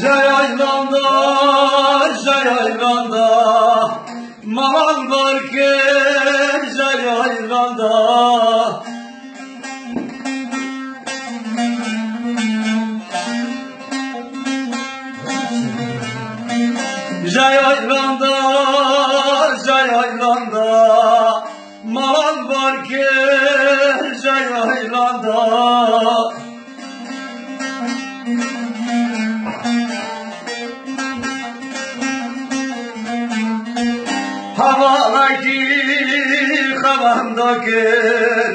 Jayaylanda, jayaylanda, mal var ki jayaylanda. Jayaylanda, jayaylanda, mal var ki jayaylanda. Havalaki havandakir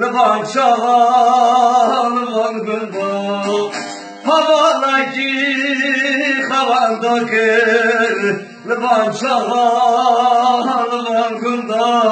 Lıvan çağa lıvan gönda Havalaki havandakir Lıvan çağa lıvan gönda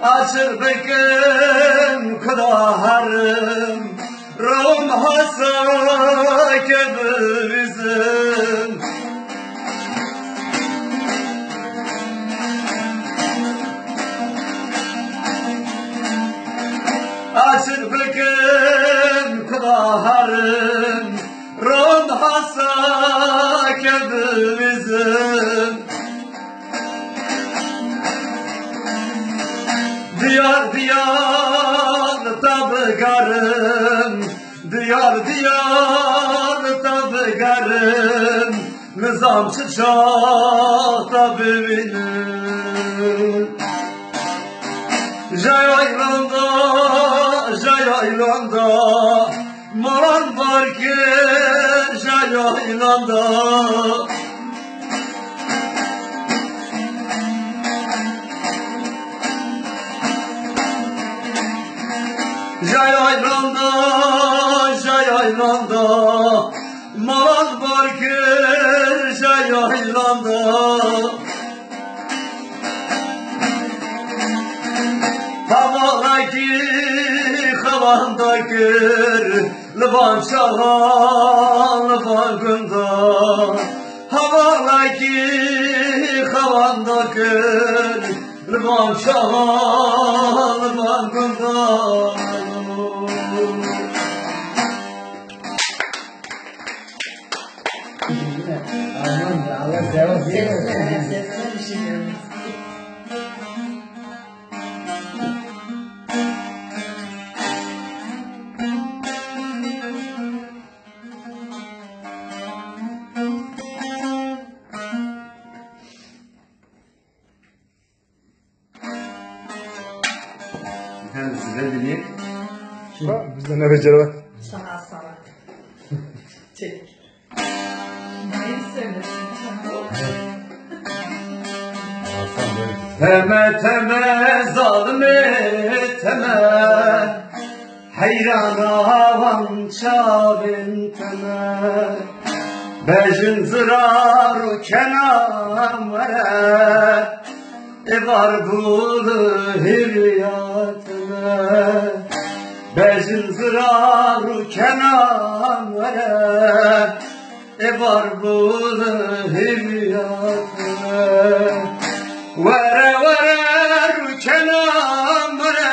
Açır bekim kıdaharım Rum hasa kebirizim Açır bekim kıdaharım Rum hasa kebirizim Diyar diyar tabgarım Diyar diyar tabgarım Nizamçı şah tabibinin Jayaylanda, jayaylanda Maran var ki jayaylanda Jayaylanda, jayaylanda Maral var ki jayaylanda Havalaki havandakir Lıvan çağa lıvan gönda Havalaki havandakir Lıvan çağa lıvan gönda Allah cevap vermez. Size dinleyek. Bizde ne beceri var? Sana. Çek. Neyi söylesin? Teme teme zalime teme Hayrana van çavin teme Bejin zıraru kenam vere Evar bulu hiryatime Bejin zıraru kenam vere Evar bulu hiryatime Vere vere rükenam vere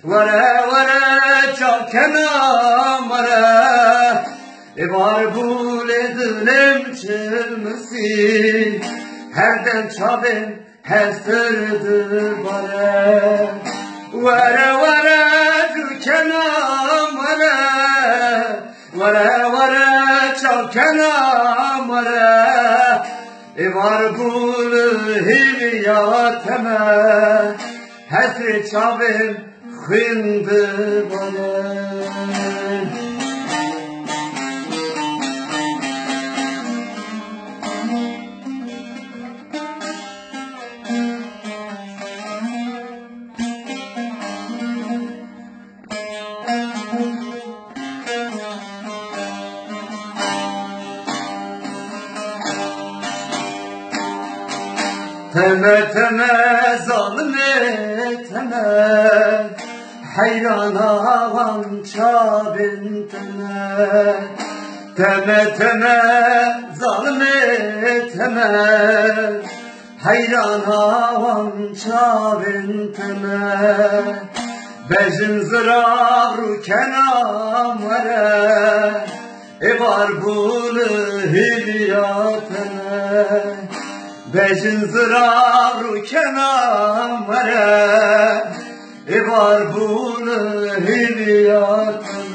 Vere vere çakenam vere Var bul edilim çılmısı Herden çabim her sırdı bare Vere vere rükenam vere Vere vere çakenam vere Var bul hiryateme Hasret çavim hındı bana eteme, zalim eteme, hayran ağam çabin teme. Teme, zalim eteme, hayran ağam çabin teme. Bejin zıravru kenamare, var bulu hilyatene. Bejin zıravru kenamare, var bulu hilyatene.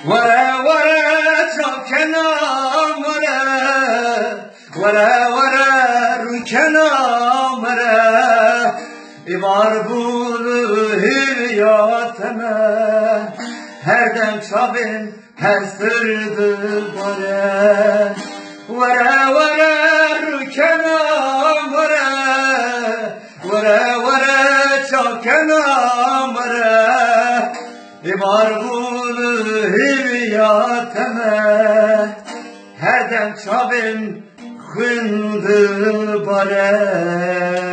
Vare çok kenamare, vare kenamare, var bulu hilyatene. Her dem çabin her sırdı bare. Vare kenamare, vare çok kenamare, var bulu hilyatene. Her dem çabin hındı bare.